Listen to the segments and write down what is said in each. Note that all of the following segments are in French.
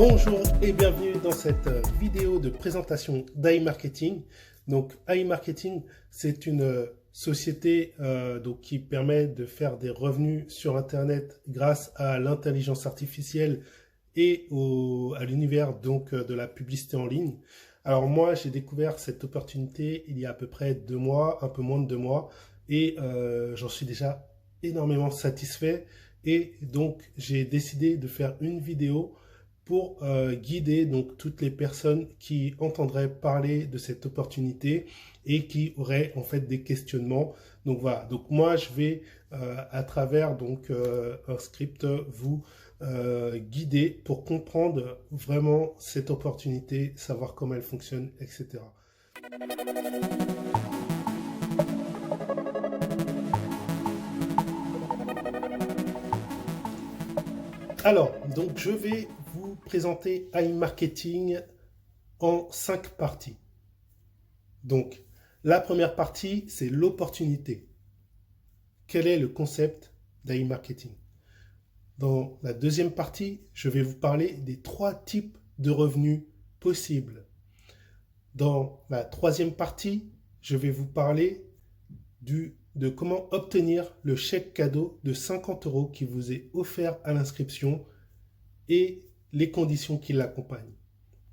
Bonjour et bienvenue dans cette vidéo de présentation d'iMarketing. Donc iMarketing, c'est une société qui permet de faire des revenus sur Internet grâce à l'intelligence artificielle et à l'univers de la publicité en ligne. Alors moi, j'ai découvert cette opportunité il y a à peu près 2 mois, un peu moins de 2 mois, et j'en suis déjà énormément satisfait. Et donc, j'ai décidé de faire une vidéo pour guider donc toutes les personnes qui entendraient parler de cette opportunité et qui auraient en fait des questionnements. Donc voilà, donc moi je vais à travers un script vous guider pour comprendre vraiment cette opportunité, savoir comment elle fonctionne, etc. Alors, donc je vais vous présenter iMarketing en 5 parties. Donc, la première partie, c'est l'opportunité. Quel est le concept d'iMarketing? Dans la deuxième partie, je vais vous parler des 3 types de revenus possibles. Dans la troisième partie, je vais vous parler de comment obtenir le chèque cadeau de 50 € qui vous est offert à l'inscription et les conditions qui l'accompagnent.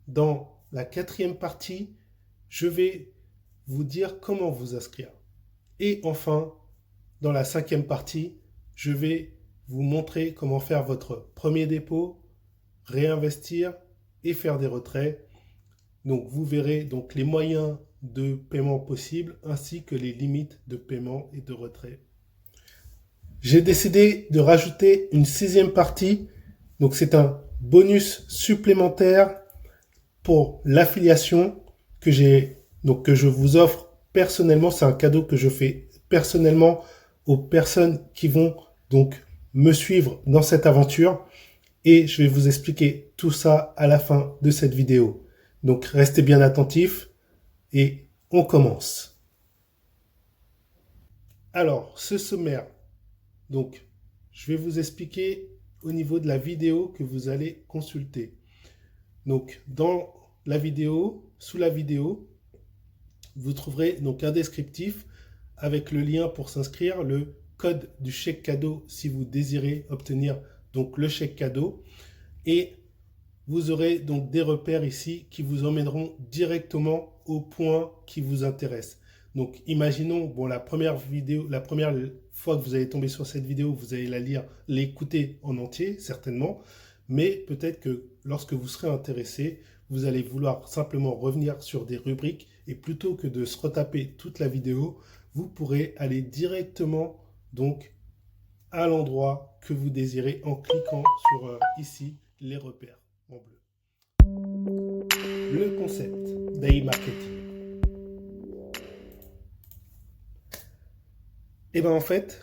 Dans la quatrième partie, je vais vous dire comment vous inscrire. Et enfin, dans la cinquième partie, je vais vous montrer comment faire votre premier dépôt, réinvestir et faire des retraits. Donc vous verrez donc les moyens de paiement possibles ainsi que les limites de paiement et de retrait. J'ai décidé de rajouter une 6e partie. Donc c'est un bonus supplémentaire pour l'affiliation que je vous offre personnellement. C'est un cadeau que je fais personnellement aux personnes qui vont donc me suivre dans cette aventure, et je vais vous expliquer tout ça à la fin de cette vidéo. Donc restez bien attentifs et on commence. Alors, ce sommaire, donc je vais vous expliquer au niveau de la vidéo que vous allez consulter. Donc dans la vidéo, sous la vidéo, vous trouverez donc un descriptif avec le lien pour s'inscrire, le code du chèque cadeau si vous désirez obtenir donc le chèque cadeau, et vous aurez donc des repères ici qui vous emmèneront directement au point qui vous intéresse. Donc imaginons, bon, la première fois que vous allez tomber sur cette vidéo, vous allez la lire, l'écouter en entier certainement, mais peut-être que lorsque vous serez intéressé, vous allez vouloir simplement revenir sur des rubriques, et plutôt que de se retaper toute la vidéo, vous pourrez aller directement donc à l'endroit que vous désirez en cliquant sur ici les repères en bleu. Le concept d'iMarketing. Et bien en fait,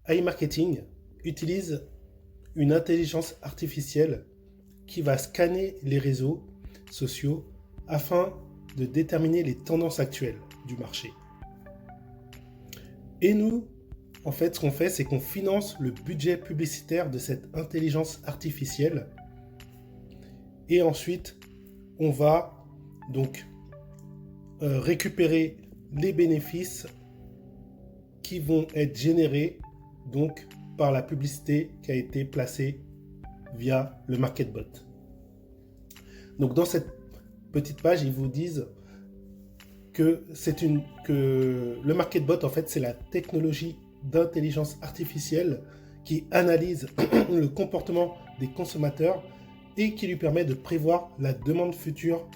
iMarketing utilise une intelligence artificielle qui va scanner les réseaux sociaux afin de déterminer les tendances actuelles du marché. Et nous, en fait, ce qu'on fait, c'est qu'on finance le budget publicitaire de cette intelligence artificielle. Et ensuite, on va donc récupérer les bénéfices qui vont être générés donc par la publicité qui a été placée via le MarketBot. Donc dans cette petite page, ils vous disent que le MarketBot, en fait, c'est la technologie d'intelligence artificielle qui analyse le comportement des consommateurs et qui lui permet de prévoir la demande future.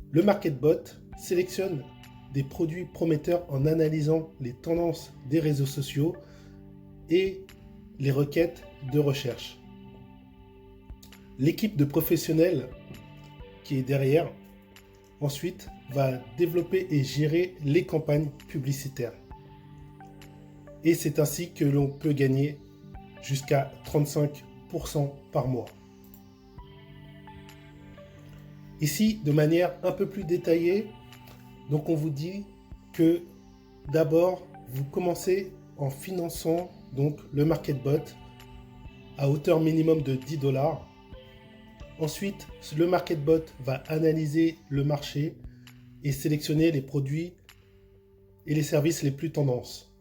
Le MarketBot sélectionne des produits prometteurs en analysant les tendances des réseaux sociaux et les requêtes de recherche. L'équipe de professionnels qui est derrière, ensuite, va développer et gérer les campagnes publicitaires. Et c'est ainsi que l'on peut gagner jusqu'à 35% par mois. Ici, de manière un peu plus détaillée, donc on vous dit que d'abord, vous commencez en finançant donc le MarketBot à hauteur minimum de 10 dollars. Ensuite, le MarketBot va analyser le marché et sélectionner les produits et les services les plus tendances.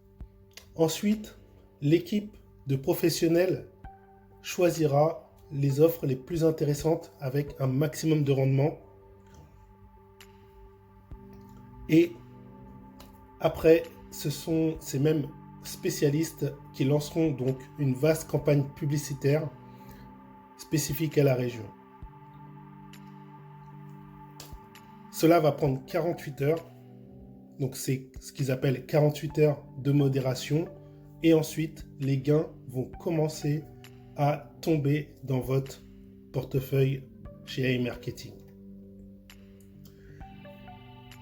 Ensuite, l'équipe de professionnels choisira les offres les plus intéressantes avec un maximum de rendement. Et après, ce sont ces mêmes spécialistes qui lanceront donc une vaste campagne publicitaire spécifique à la région. Cela va prendre 48 heures. Donc c'est ce qu'ils appellent 48 heures de modération. Et ensuite, les gains vont commencer à tomber dans votre portefeuille chez iMarketing.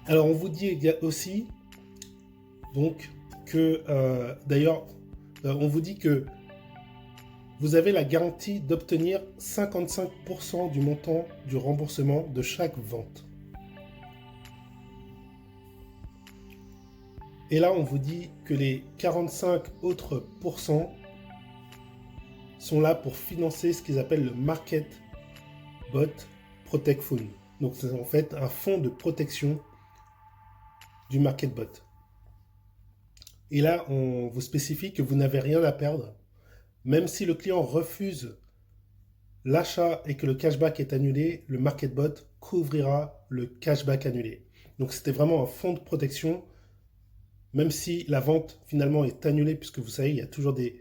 Alors on vous dit aussi donc que d'ailleurs on vous dit que vous avez la garantie d'obtenir 55% du montant du remboursement de chaque vente. Et là, on vous dit que les 45 autres pourcents sont là pour financer ce qu'ils appellent le Market Bot Protect Fund. Donc, c'est en fait un fonds de protection du Market Bot. Et là, on vous spécifie que vous n'avez rien à perdre. Même si le client refuse l'achat et que le cashback est annulé, le Market Bot couvrira le cashback annulé. Donc, c'était vraiment un fonds de protection. Même si la vente finalement est annulée, puisque vous savez, il y a toujours des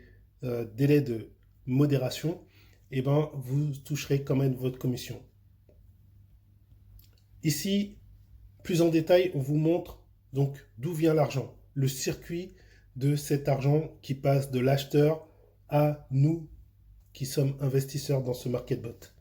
délais de modération, et ben vous toucherez quand même votre commission. Ici, plus en détail, on vous montre donc d'où vient l'argent, le circuit de cet argent qui passe de l'acheteur à nous qui sommes investisseurs dans ce market bot.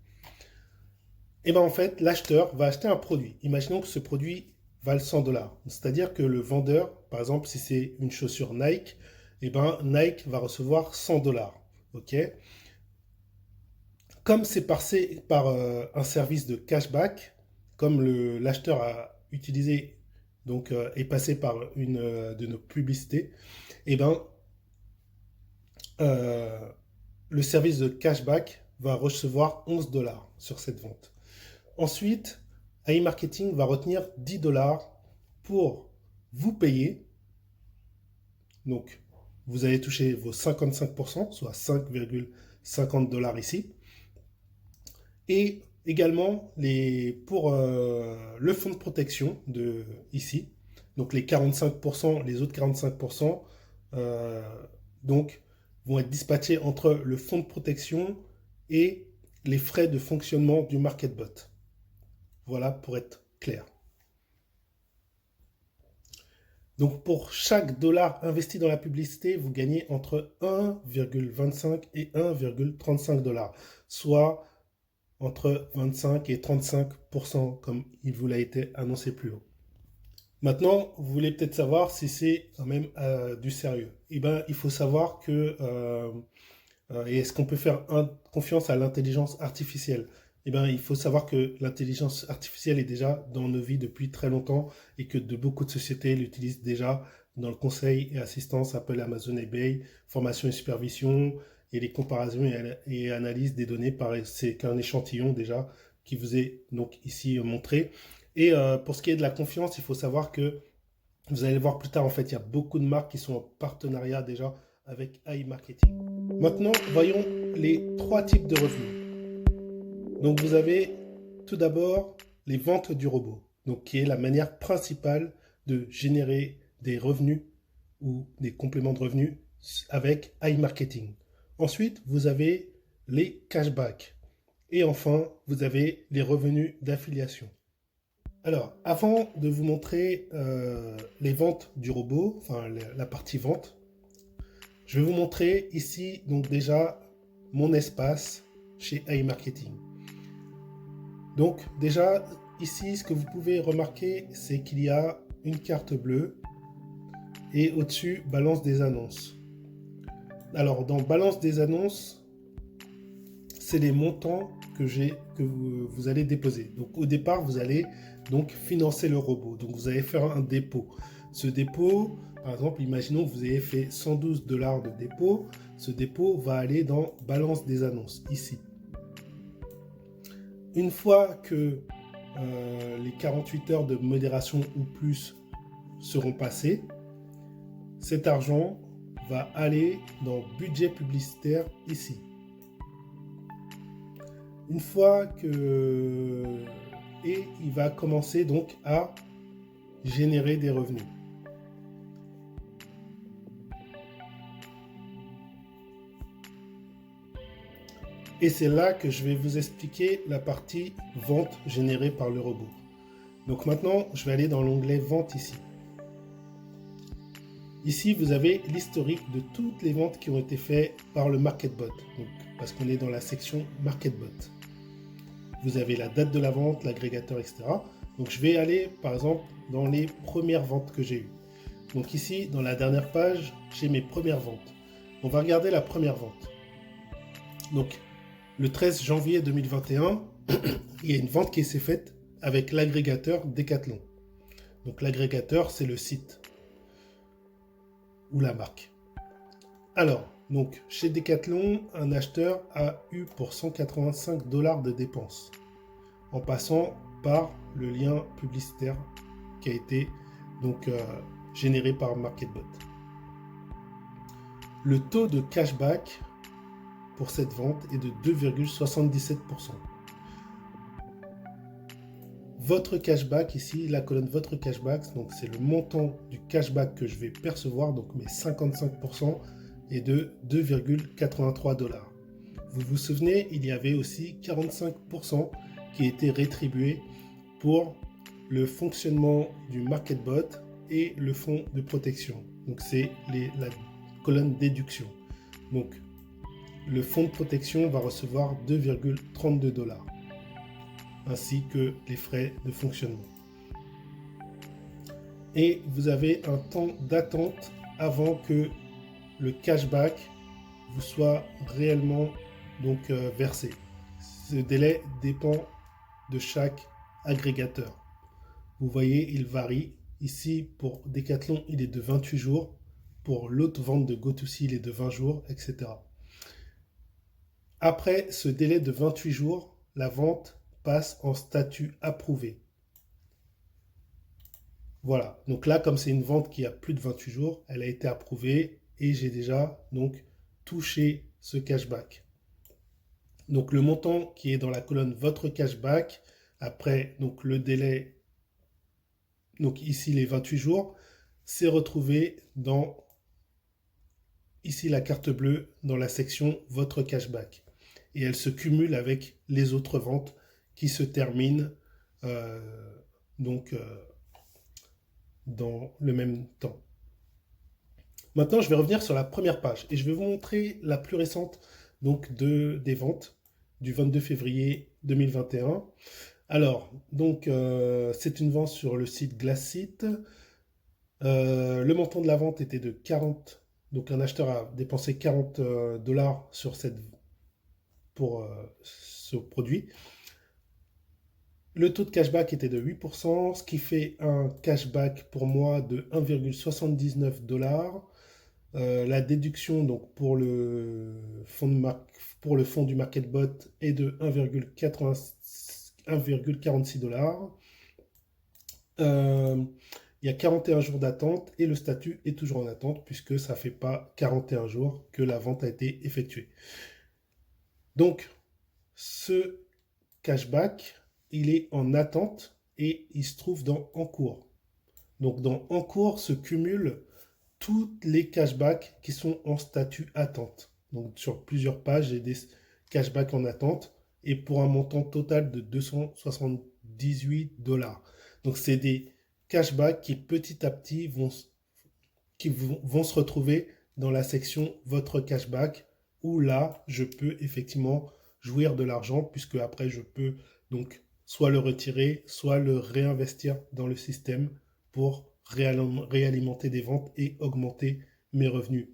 Et ben en fait, l'acheteur va acheter un produit. Imaginons que ce produit valent 100 $. C'est-à-dire que le vendeur, par exemple, si c'est une chaussure Nike, et ben Nike va recevoir 100 $. Ok. Comme c'est passé par un service de cashback, comme l'acheteur a utilisé, donc est passé par une de nos publicités, et ben le service de cashback va recevoir 11 $ sur cette vente. Ensuite, iMarketing va retenir 10 $ pour vous payer. Donc, vous allez toucher vos 55%, soit 5,50 $ ici. Et également pour le fonds de protection de ici. Donc, les 45%, les autres 45%, donc, vont être dispatchés entre le fonds de protection et les frais de fonctionnement du MarketBot. Voilà pour être clair. Donc pour chaque dollar investi dans la publicité, vous gagnez entre 1,25 et 1,35 $, soit entre 25 et 35% comme il vous l'a été annoncé plus haut. Maintenant, vous voulez peut-être savoir si c'est quand même du sérieux. Eh bien, il faut savoir que est-ce qu'on peut faire confiance à l'intelligence artificielle? Eh bien, il faut savoir que l'intelligence artificielle est déjà dans nos vies depuis très longtemps et que de beaucoup de sociétés l'utilisent déjà dans le conseil et assistance, Apple, Amazon, eBay, formation et supervision et les comparaisons et analyses des données. C'est qu'un échantillon déjà qui vous est donc ici montré. Et pour ce qui est de la confiance, il faut savoir que vous allez voir plus tard, en fait, il y a beaucoup de marques qui sont en partenariat déjà avec iMarketing. Maintenant, voyons les 3 types de revenus. Donc vous avez tout d'abord les ventes du robot, donc qui est la manière principale de générer des revenus ou des compléments de revenus avec iMarketing. Ensuite, vous avez les cashbacks. Et enfin, vous avez les revenus d'affiliation. Alors, avant de vous montrer les ventes du robot, enfin la partie vente, je vais vous montrer ici donc déjà mon espace chez iMarketing. Donc déjà ici ce que vous pouvez remarquer c'est qu'il y a une carte bleue et au-dessus balance des annonces. Alors dans balance des annonces, c'est les montants que vous allez déposer. Donc au départ vous allez donc financer le robot. Donc vous allez faire un dépôt. Ce dépôt, par exemple, imaginons que vous ayez fait 112 $ de dépôt. Ce dépôt va aller dans balance des annonces, ici. Une fois que les 48 heures de modération ou plus seront passées, cet argent va aller dans budget publicitaire ici. Une fois que... Et il va commencer donc à générer des revenus. Et c'est là que je vais vous expliquer la partie vente générée par le robot. Donc maintenant, je vais aller dans l'onglet vente ici. Ici, vous avez l'historique de toutes les ventes qui ont été faites par le MarketBot. Donc, parce qu'on est dans la section MarketBot. Vous avez la date de la vente, l'agrégateur, etc. Donc je vais aller par exemple dans les premières ventes que j'ai eues. Donc ici, dans la dernière page, j'ai mes premières ventes. On va regarder la première vente. Donc le 13 janvier 2021, il y a une vente qui s'est faite avec l'agrégateur Decathlon. Donc l'agrégateur, c'est le site ou la marque. Alors, donc chez Decathlon, un acheteur a eu pour 185 $ de dépenses en passant par le lien publicitaire qui a été donc généré par MarketBot. Le taux de cashback pour cette vente est de 2,77%. Votre cashback ici, la colonne votre cashback, donc c'est le montant du cashback que je vais percevoir, donc mes 55% est de 2,83 $. Vous vous souvenez, il y avait aussi 45% qui étaient rétribués pour le fonctionnement du MarketBot et le fonds de protection. Donc c'est la colonne déduction. Donc le fonds de protection va recevoir 2,32 $, ainsi que les frais de fonctionnement. Et vous avez un temps d'attente avant que le cashback vous soit réellement donc versé. Ce délai dépend de chaque agrégateur. Vous voyez, il varie. Ici, pour Decathlon, il est de 28 jours. Pour l'autre vente de GoToC, il est de 20 jours, etc. Après ce délai de 28 jours, la vente passe en statut approuvé. Voilà. Donc là, comme c'est une vente qui a plus de 28 jours, elle a été approuvée et j'ai déjà donc touché ce cashback. Donc le montant qui est dans la colonne votre cashback, après donc le délai, donc ici les 28 jours, c'est retrouvé dans ici la carte bleue dans la section votre cashback. Et elle se cumule avec les autres ventes qui se terminent dans le même temps. Maintenant, je vais revenir sur la première page et je vais vous montrer la plus récente donc des ventes du 22 février 2021. Alors, donc, c'est une vente sur le site Glassite. Le montant de la vente était de 40. Donc, un acheteur a dépensé 40 $ pour ce produit. Le taux de cashback était de 8%, ce qui fait un cashback pour moi de 1,79 $. La déduction donc pour le fonds du MarketBot est de 1,46 $. Il y a 41 jours d'attente et le statut est toujours en attente puisque ça ne fait pas 41 jours que la vente a été effectuée. Donc, ce cashback, il est en attente et il se trouve dans en cours. Donc, dans en cours se cumulent toutes les cashbacks qui sont en statut attente. Donc, sur plusieurs pages, j'ai des cashbacks en attente et pour un montant total de 278 $. Donc, c'est des cashbacks qui petit à petit vont se retrouver dans la section votre cashback où là, je peux effectivement jouir de l'argent puisque après, je peux donc soit le retirer, soit le réinvestir dans le système pour réalimenter des ventes et augmenter mes revenus.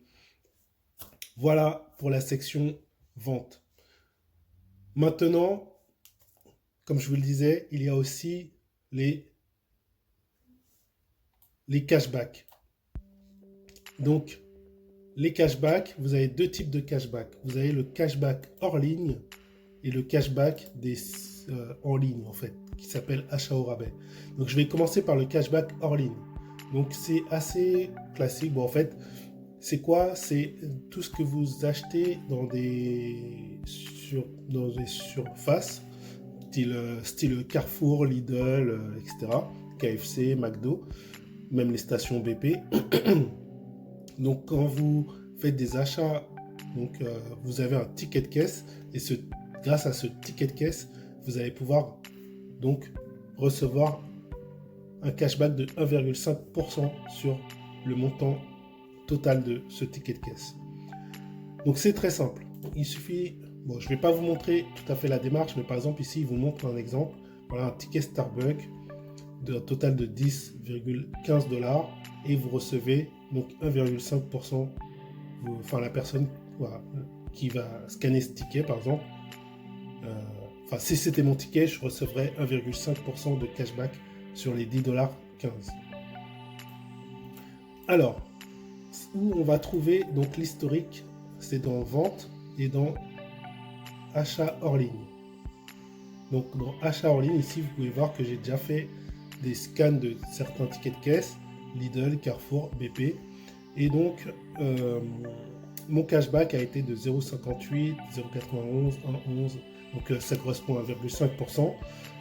Voilà pour la section vente. Maintenant, comme je vous le disais, il y a aussi les les cashbacks. Donc, les cashbacks, vous avez deux types de cashback. Vous avez le cashback hors ligne et le cashback en ligne, en fait, qui s'appelle achat au rabais. Donc, je vais commencer par le cashback hors ligne. Donc, c'est assez classique. Bon, en fait, c'est quoi? C'est tout ce que vous achetez dans des surfaces, style Carrefour, Lidl, etc., KFC, McDo, même les stations BP. Donc, quand vous faites des achats, donc, vous avez un ticket de caisse et grâce à ce ticket de caisse, vous allez pouvoir donc recevoir un cashback de 1,5% sur le montant total de ce ticket de caisse. Donc c'est très simple. Il suffit, bon, je ne vais pas vous montrer tout à fait la démarche, mais par exemple ici, il vous montre un exemple. Voilà un ticket Starbucks d'un total de 10,15 $ et vous recevez donc 1,5%. Enfin, la personne voilà, qui va scanner ce ticket, par exemple, si c'était mon ticket, je recevrais 1,5% de cashback sur les 10,15 $. Alors, où on va trouver donc l'historique, c'est dans vente et dans achat hors ligne. Donc dans achat hors ligne, ici vous pouvez voir que j'ai déjà fait des scans de certains tickets de caisse, Lidl, Carrefour, BP, et donc mon cashback a été de 0,58, 0,91, 1,11, donc ça correspond à 1,5%,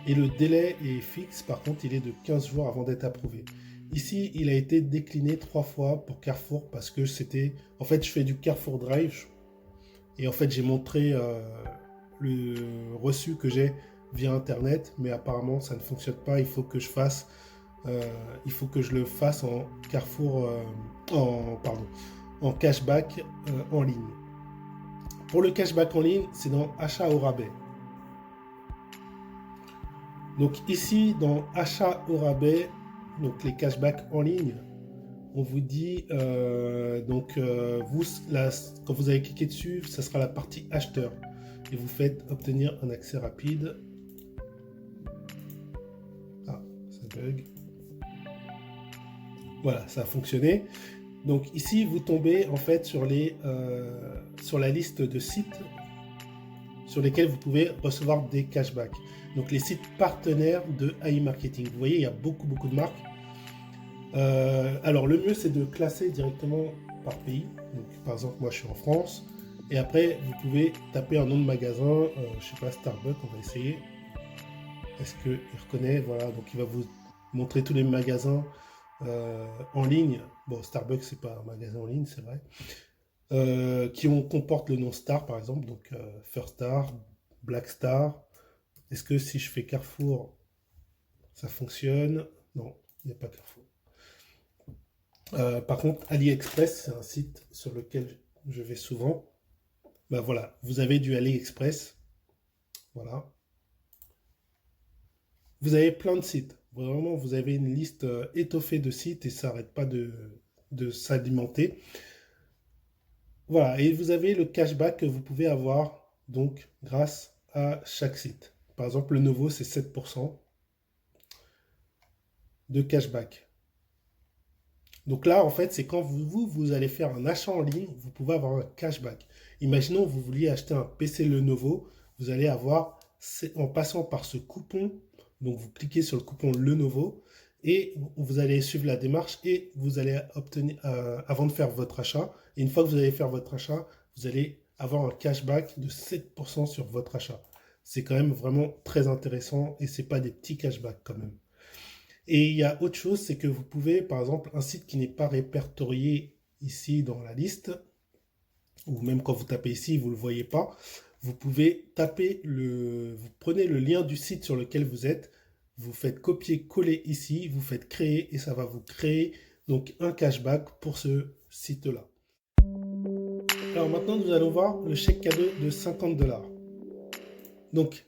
et le délai est fixe, par contre il est de 15 jours avant d'être approuvé. Ici, il a été décliné 3 fois pour Carrefour parce que c'était... En fait, je fais du Carrefour Drive et en fait, j'ai montré le reçu que j'ai via Internet, mais apparemment, ça ne fonctionne pas. Il faut que je fasse... il faut que je le fasse en Carrefour... en cashback en ligne. Pour le cashback en ligne, c'est dans achat au rabais. Donc ici, dans achat au rabais, donc les cashbacks en ligne, on vous dit, quand vous avez cliqué dessus, ça sera la partie acheteur. Et vous faites obtenir un accès rapide. Ah, ça bug. Voilà, ça a fonctionné. Donc ici, vous tombez en fait sur la liste de sites sur lesquels vous pouvez recevoir des cashbacks. Donc les sites partenaires de AI Marketing. Vous voyez, il y a beaucoup de marques. Alors le mieux c'est de classer directement par pays. Donc, par exemple moi je suis en France et après vous pouvez taper un nom de magasin, je sais pas, Starbucks, on va essayer. Est-ce qu'il reconnaît? Voilà, donc il va vous montrer tous les magasins en ligne. Bon, Starbucks c'est pas un magasin en ligne, c'est vrai. Comportent le nom Star par exemple, donc First Star, Black Star. Est-ce que si je fais Carrefour ça fonctionne? Non, il n'y a pas Carrefour. Par contre, AliExpress, c'est un site sur lequel je vais souvent. Ben voilà, vous avez du AliExpress. Voilà. Vous avez plein de sites. Vraiment, vous avez une liste étoffée de sites et ça n'arrête pas de s'alimenter. Voilà, et vous avez le cashback que vous pouvez avoir donc grâce à chaque site. Par exemple, le Novo, c'est 7% de cashback. Donc là, en fait, c'est quand vous allez faire un achat en ligne, vous pouvez avoir un cashback. Imaginons vous vouliez acheter un PC Lenovo, vous allez avoir, en passant par ce coupon, donc vous cliquez sur le coupon Lenovo, et vous allez suivre la démarche et vous allez obtenir, avant de faire votre achat, et une fois que vous allez faire votre achat, vous allez avoir un cashback de 7% sur votre achat. C'est quand même vraiment très intéressant et c'est pas des petits cashbacks quand même. Et il y a autre chose, c'est que vous pouvez, par exemple, un site qui n'est pas répertorié ici dans la liste, ou même quand vous tapez ici, vous ne le voyez pas, vous pouvez vous prenez le lien du site sur lequel vous êtes, vous faites copier-coller ici, vous faites créer, et ça va vous créer donc un cashback pour ce site-là. Alors maintenant, nous allons voir le chèque cadeau de 50 $. Donc,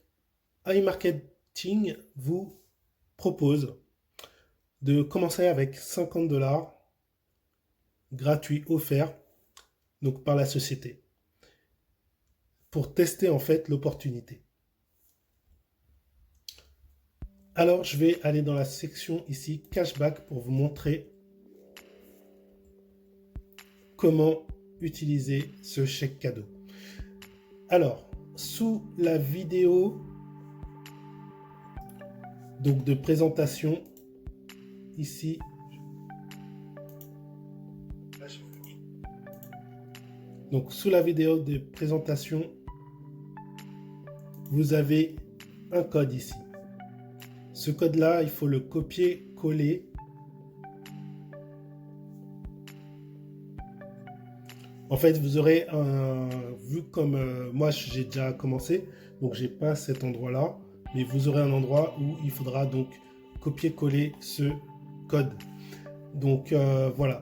iMarketing vous propose de commencer avec 50 $ gratuits offerts donc par la société pour tester en fait l'opportunité. Alors je vais aller dans la section ici cashback pour vous montrer comment utiliser ce chèque cadeau. Alors, sous la vidéo donc de présentation, ici, donc sous la vidéo de présentation, vous avez un code ici. Ce code-là, il faut le copier-coller. En fait, vous aurez vu comme moi j'ai déjà commencé, donc j'ai pas cet endroit-là, mais vous aurez un endroit où il faudra donc copier-coller ce code. Donc voilà.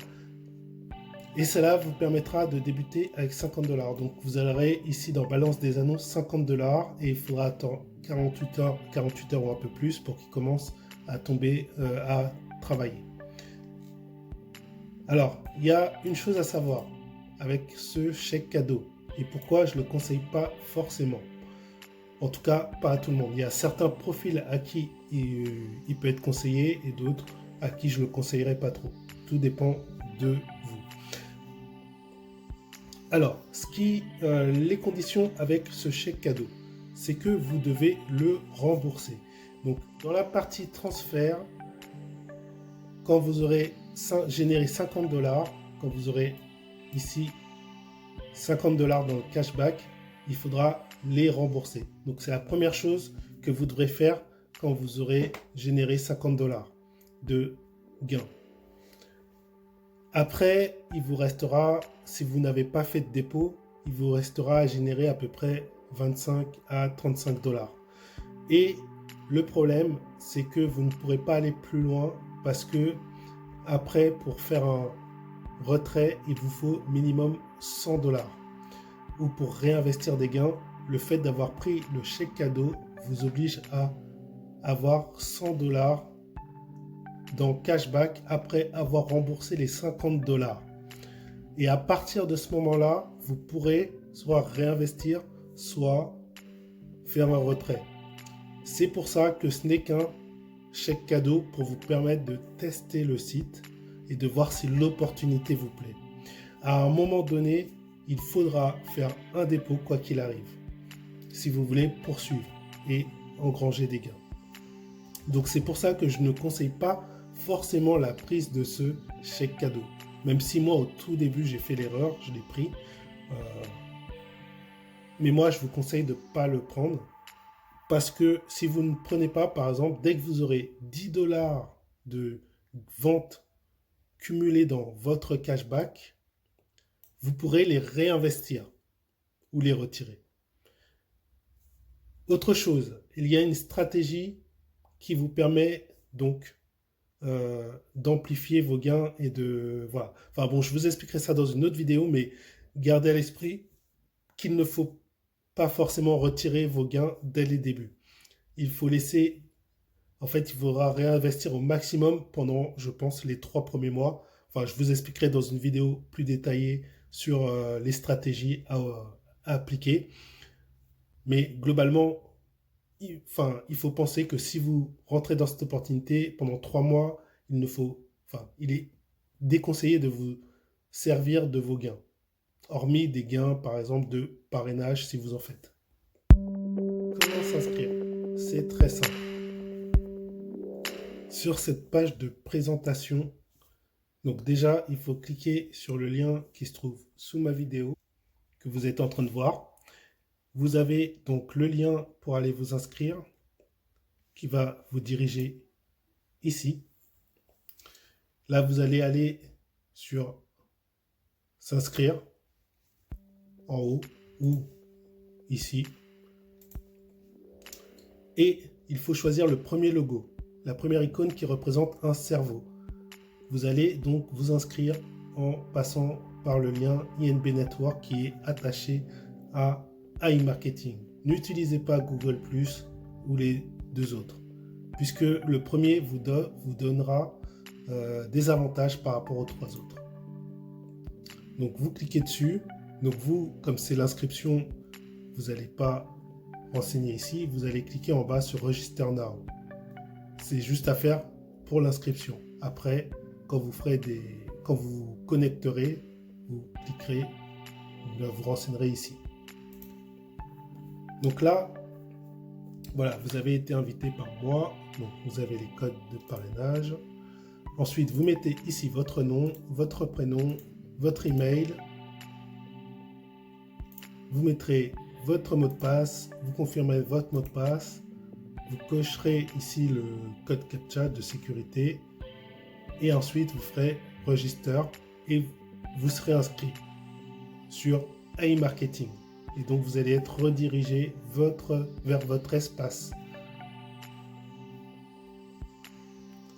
Et cela vous permettra de débuter avec 50 $. Donc vous aurez ici dans balance des annonces 50 $ et il faudra attendre 48 heures ou un peu plus pour qu'il commence à tomber, à travailler. Alors, il y a une chose à savoir avec ce chèque cadeau et pourquoi je ne le conseille pas forcément. En tout cas, pas à tout le monde. Il y a certains profils à qui il peut être conseillé et d'autres à qui je ne le conseillerais pas trop. Tout dépend de vous. Alors, les conditions avec ce chèque cadeau, c'est que vous devez le rembourser. Donc, dans la partie transfert, quand vous aurez généré 50 $, quand vous aurez ici 50 $ dans le cashback, il faudra les rembourser. Donc, c'est la première chose que vous devrez faire quand vous aurez généré 50 $ de gains. Après, il vous restera, si vous n'avez pas fait de dépôt, il vous restera à générer à peu près 25 à 35 $. Et le problème, c'est que vous ne pourrez pas aller plus loin parce que après, pour faire un retrait, il vous faut minimum 100 $. Ou pour réinvestir des gains, le fait d'avoir pris le chèque cadeau vous oblige à avoir 100 $ dans cashback après avoir remboursé les 50 $. Et à partir de ce moment-là, vous pourrez soit réinvestir, soit faire un retrait. C'est pour ça que ce n'est qu'un chèque cadeau pour vous permettre de tester le site et de voir si l'opportunité vous plaît. À un moment donné, il faudra faire un dépôt quoi qu'il arrive, si vous voulez poursuivre et engranger des gains. Donc c'est pour ça que je ne conseille pas forcément la prise de ce chèque cadeau. Même si moi au tout début j'ai fait l'erreur, je l'ai pris. Mais moi je vous conseille de ne pas le prendre. Parce que si vous ne prenez pas, par exemple, dès que vous aurez 10 $ de vente cumulés dans votre cashback, vous pourrez les réinvestir ou les retirer. Autre chose, il y a une stratégie qui vous permet donc d'amplifier vos gains et de... Voilà. Enfin bon, je vous expliquerai ça dans une autre vidéo, mais gardez à l'esprit qu'il ne faut pas forcément retirer vos gains dès les débuts. Il faut laisser... En fait, il faudra réinvestir au maximum pendant, je pense, les 3 premiers mois. Enfin, je vous expliquerai dans une vidéo plus détaillée sur les stratégies à appliquer. Mais globalement, il faut penser que si vous rentrez dans cette opportunité pendant 3 mois, il est déconseillé de vous servir de vos gains. Hormis des gains, par exemple, de parrainage si vous en faites. Comment s'inscrire? C'est très simple. Sur cette page de présentation, donc déjà, il faut cliquer sur le lien qui se trouve sous ma vidéo que vous êtes en train de voir. Vous avez donc le lien pour aller vous inscrire qui va vous diriger ici. Là, vous allez aller sur s'inscrire en haut ou ici. Et il faut choisir le premier logo, la première icône qui représente un cerveau. Vous allez donc vous inscrire en passant par le lien INB Network qui est attaché à iMarketing. N'utilisez pas Google+ ou les deux autres, puisque le premier vous donnera des avantages par rapport aux 3 autres. Donc vous cliquez dessus. Donc vous, comme c'est l'inscription, vous n'allez pas renseigner ici. Vous allez cliquer en bas sur Register Now. C'est juste à faire pour l'inscription. Après, quand vous connecterez, vous cliquerez, vous vous renseignerez ici. Donc là, voilà, vous avez été invité par moi, donc vous avez les codes de parrainage. Ensuite, vous mettez ici votre nom, votre prénom, votre email. Vous mettrez votre mot de passe, vous confirmerez votre mot de passe, vous cocherez ici le code CAPTCHA de sécurité et ensuite vous ferez Register et vous serez inscrit sur AI Marketing. Et donc vous allez être redirigé vers votre espace.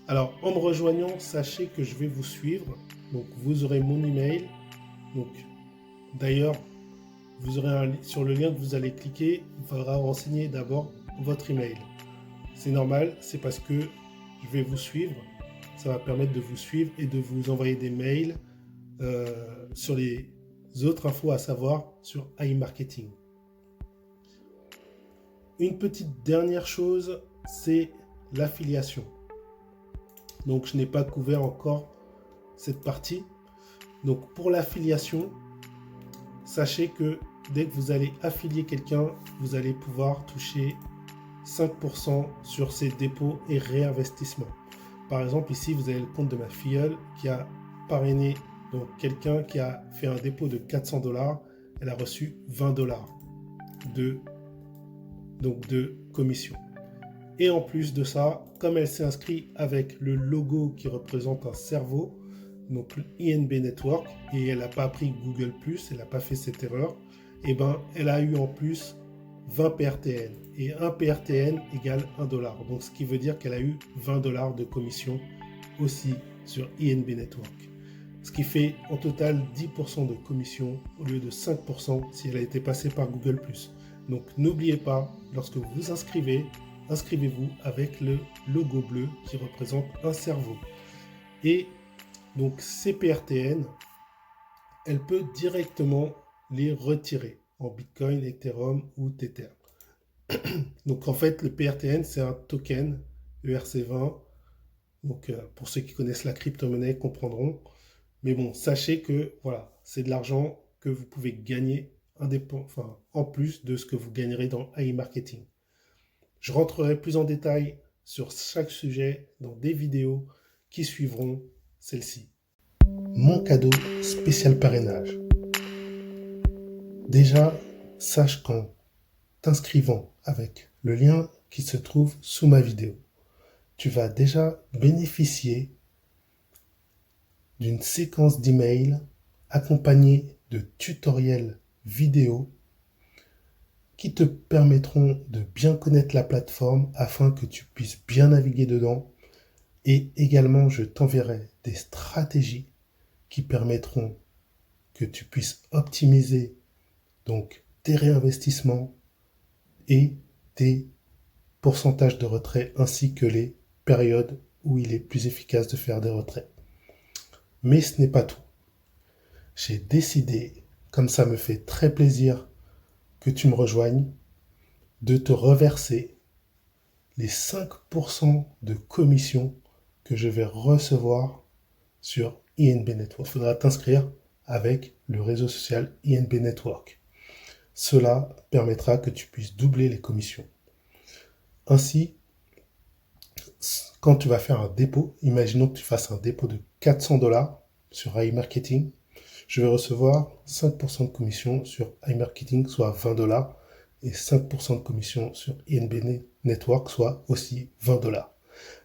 Alors en me rejoignant, sachez que je vais vous suivre. Donc vous aurez mon email. Donc d'ailleurs, vous aurez sur le lien que vous allez cliquer, il faudra renseigner d'abord votre email. C'est normal, c'est parce que je vais vous suivre. Ça va permettre de vous suivre et de vous envoyer des mails sur les autres infos à savoir sur AI Marketing. Une petite dernière chose, c'est l'affiliation. Donc je n'ai pas couvert encore cette partie. Donc pour l'affiliation, sachez que dès que vous allez affilier quelqu'un, vous allez pouvoir toucher 5% sur ses dépôts et réinvestissements. Par exemple, ici, vous avez le compte de ma filleule qui a parrainé donc quelqu'un qui a fait un dépôt de 400 $. Elle a reçu 20 $ de commission. Et en plus de ça, comme elle s'est inscrite avec le logo qui représente un cerveau, donc l'INB Network, et elle n'a pas pris Google+, elle n'a pas fait cette erreur, et ben elle a eu en plus 20 PRTN. Et 1 PRTN égale 1 $. Donc ce qui veut dire qu'elle a eu 20 $ de commission aussi sur INB Network. Ce qui fait en total 10% de commission au lieu de 5% si elle a été passée par Google+. Donc n'oubliez pas, lorsque vous vous inscrivez, inscrivez-vous avec le logo bleu qui représente un cerveau. Et donc ces PRTN, elle peut directement les retirer en Bitcoin, Ethereum ou Tether. Donc en fait, le PRTN, c'est un token ERC20. Donc pour ceux qui connaissent la crypto-monnaie comprendront. Mais bon, sachez que voilà, c'est de l'argent que vous pouvez gagner en plus de ce que vous gagnerez dans AI Marketing. Je rentrerai plus en détail sur chaque sujet dans des vidéos qui suivront celle-ci. Mon cadeau spécial parrainage. Déjà, sache qu'en t'inscrivant avec le lien qui se trouve sous ma vidéo, tu vas déjà bénéficier d'une séquence d'emails accompagnée de tutoriels vidéo qui te permettront de bien connaître la plateforme afin que tu puisses bien naviguer dedans. Et également, je t'enverrai des stratégies qui permettront que tu puisses optimiser donc tes réinvestissements et tes pourcentages de retrait ainsi que les périodes où il est plus efficace de faire des retraits. Mais ce n'est pas tout. J'ai décidé, comme ça me fait très plaisir que tu me rejoignes, de te reverser les 5% de commission que je vais recevoir sur INB Network. Il faudra t'inscrire avec le réseau social INB Network. Cela permettra que tu puisses doubler les commissions. Ainsi, quand tu vas faire un dépôt, imaginons que tu fasses un dépôt de 400 $ sur AI Marketing, je vais recevoir 5% de commission sur iMarketing, soit 20 $, et 5% de commission sur INB Network, soit aussi 20 $.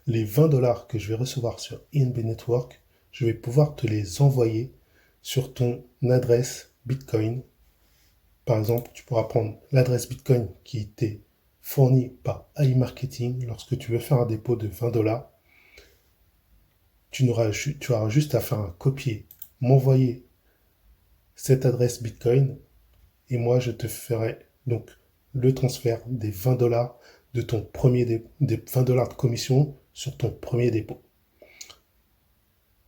Les 20 $ que je vais recevoir sur INB Network, je vais pouvoir te les envoyer sur ton adresse Bitcoin. Par exemple, tu pourras prendre l'adresse Bitcoin qui t'est fournie par iMarketing lorsque tu veux faire un dépôt de 20 $. Tu auras juste à faire un copier, m'envoyer cette adresse Bitcoin et moi je te ferai donc le transfert des 20 $ de ton des 20 $ de commission sur ton premier dépôt.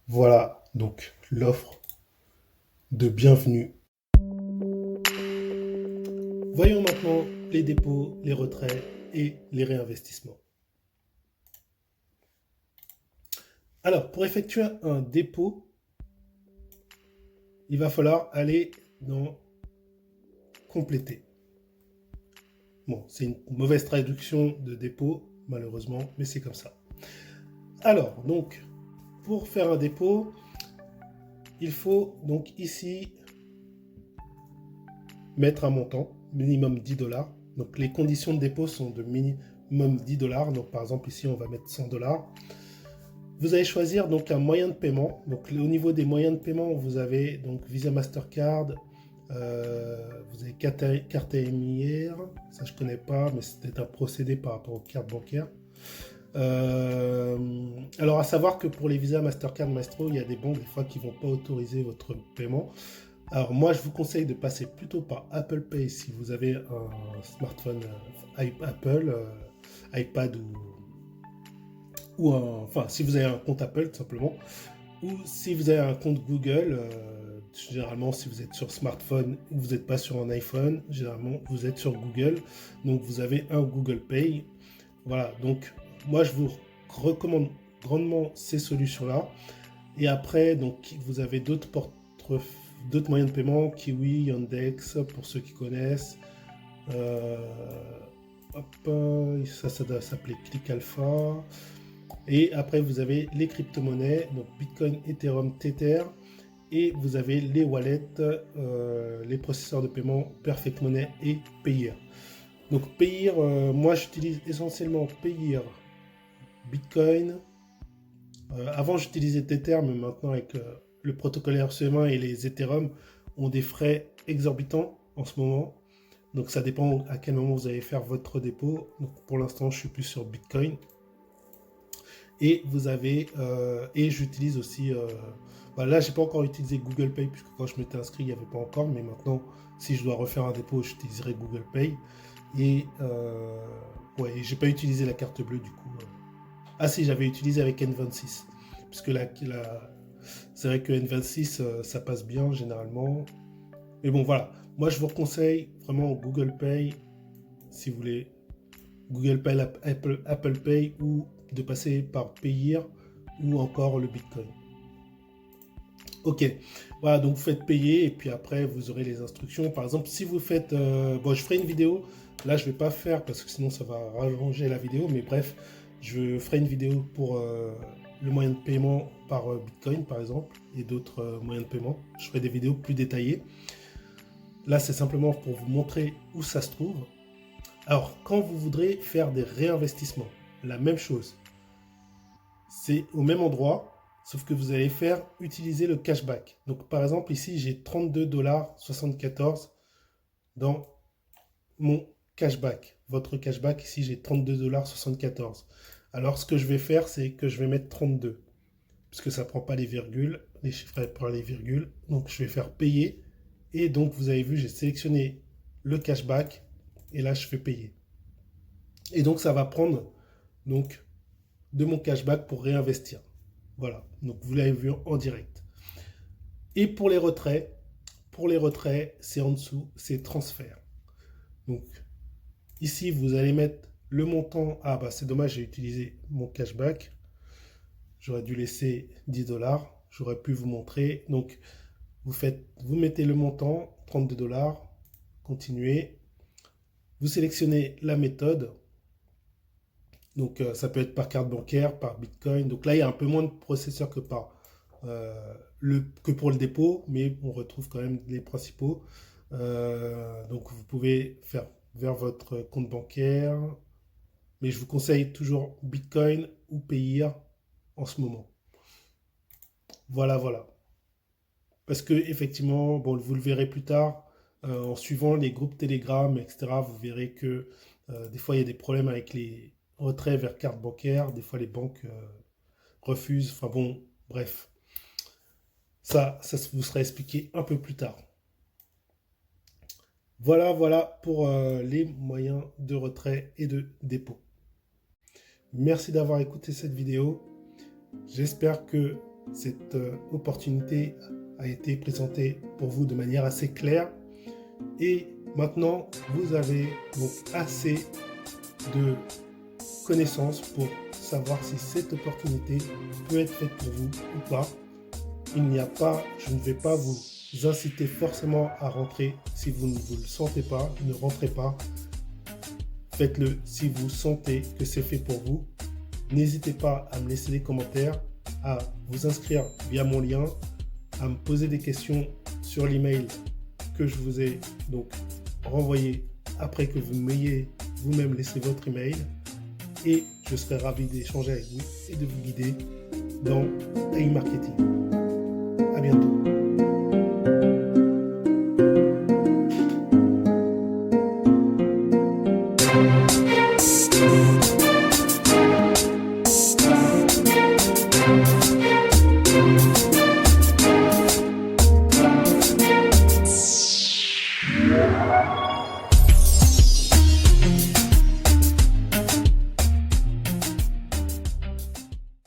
Voilà donc l'offre de bienvenue. Voyons maintenant les dépôts, les retraits et les réinvestissements. Alors, pour effectuer un dépôt, il va falloir aller dans compléter. Bon, c'est une mauvaise traduction de dépôt, malheureusement, mais c'est comme ça. Alors, donc, pour faire un dépôt, il faut donc ici mettre un montant, minimum 10 $. Donc, les conditions de dépôt sont de minimum 10 $. Donc, par exemple, ici, on va mettre 100 $. Vous allez choisir donc un moyen de paiement. Donc, au niveau des moyens de paiement, vous avez donc Visa, Mastercard, vous avez carte AMIR, ça je connais pas, mais c'était un procédé par rapport aux cartes bancaires. Alors à savoir que pour les Visa, Mastercard, Maestro, il y a des banques des fois qui vont pas autoriser votre paiement. Alors moi je vous conseille de passer plutôt par Apple Pay si vous avez un smartphone Apple, iPad enfin si vous avez un compte Apple tout simplement, ou si vous avez un compte Google. Généralement, si vous êtes sur smartphone ou vous n'êtes pas sur un iPhone, généralement vous êtes sur Google, donc vous avez un Google Pay. Voilà, donc moi je vous recommande grandement ces solutions-là. Et après, donc vous avez d'autres moyens de paiement, Kiwi, Yandex, pour ceux qui connaissent. Ça doit s'appeler Click Alpha. Et après, vous avez les crypto-monnaies, donc Bitcoin, Ethereum, Tether. Et vous avez les wallets, les processeurs de paiement Perfect Money et Payeer. Donc Payeer, moi j'utilise essentiellement Payeer, Bitcoin. Avant j'utilisais Tether, mais maintenant avec le protocole RC20 et les Ethereum ont des frais exorbitants en ce moment. Donc ça dépend à quel moment vous allez faire votre dépôt. Donc pour l'instant je suis plus sur Bitcoin. Et vous avez, et j'utilise aussi, là j'ai pas encore utilisé Google Pay puisque quand je m'étais inscrit il n'y avait pas encore, mais maintenant si je dois refaire un dépôt j'utiliserai Google Pay. Et ouais, j'ai pas utilisé la carte bleue du coup. Ah si, j'avais utilisé avec N26 puisque c'est vrai que N26 ça passe bien généralement. Mais bon voilà, moi je vous conseille vraiment Google Pay si vous voulez. Google Pay, Apple Pay ou de passer par Payeer ou encore le Bitcoin. Ok, voilà, donc vous faites payer et puis après vous aurez les instructions. Par exemple, si vous faites, bon, je ferai une vidéo. Là, je vais pas faire parce que sinon ça va rallonger la vidéo. Mais bref, je ferai une vidéo pour le moyen de paiement par Bitcoin, par exemple, et d'autres moyens de paiement. Je ferai des vidéos plus détaillées. Là, c'est simplement pour vous montrer où ça se trouve. Alors, quand vous voudrez faire des réinvestissements, la même chose. C'est au même endroit, sauf que vous allez faire utiliser le cashback. Donc, par exemple, ici, j'ai 32,74 $ dans mon cashback. Votre cashback, ici, j'ai 32,74 $. Alors, ce que je vais faire, c'est que je vais mettre 32, puisque ça ne prend pas les virgules, les chiffres prennent les virgules. Donc, je vais faire payer. Et donc, vous avez vu, j'ai sélectionné le cashback. Et là, je fais payer. Et donc, ça va prendre donc, de mon cashback pour réinvestir. Voilà. Donc, vous l'avez vu en direct. Et pour les retraits, c'est en dessous, c'est transfert. Donc, ici, vous allez mettre le montant. Ah, bah, c'est dommage, j'ai utilisé mon cashback. J'aurais dû laisser 10 $. J'aurais pu vous montrer. Donc, vous mettez le montant, 32 $. Continuez. Vous sélectionnez la méthode. Donc, ça peut être par carte bancaire, par Bitcoin. Donc là, il y a un peu moins de processeurs que pour le dépôt, mais on retrouve quand même les principaux. Donc, vous pouvez faire vers votre compte bancaire. Mais je vous conseille toujours Bitcoin ou Payeer en ce moment. Voilà, voilà. Parce que effectivement, bon, vous le verrez plus tard, en suivant les groupes Telegram, etc., vous verrez que des fois, il y a des problèmes avec les retraits vers carte bancaire. Des fois, les banques refusent. Enfin bon, bref. Ça vous sera expliqué un peu plus tard. Voilà, voilà pour les moyens de retrait et de dépôt. Merci d'avoir écouté cette vidéo. J'espère que cette opportunité a été présentée pour vous de manière assez claire. Et maintenant, vous avez donc assez de connaissances pour savoir si cette opportunité peut être faite pour vous ou pas. Je ne vais pas vous inciter forcément à rentrer. Si vous ne vous le sentez pas, ne rentrez pas. Faites-le si vous sentez que c'est fait pour vous. N'hésitez pas à me laisser des commentaires, à vous inscrire via mon lien, à me poser des questions sur l'email que je vous ai donc renvoyé après que vous m'ayez vous-même laissé votre email. Et je serai ravi d'échanger avec vous et de vous guider dans AI Marketing. À bientôt.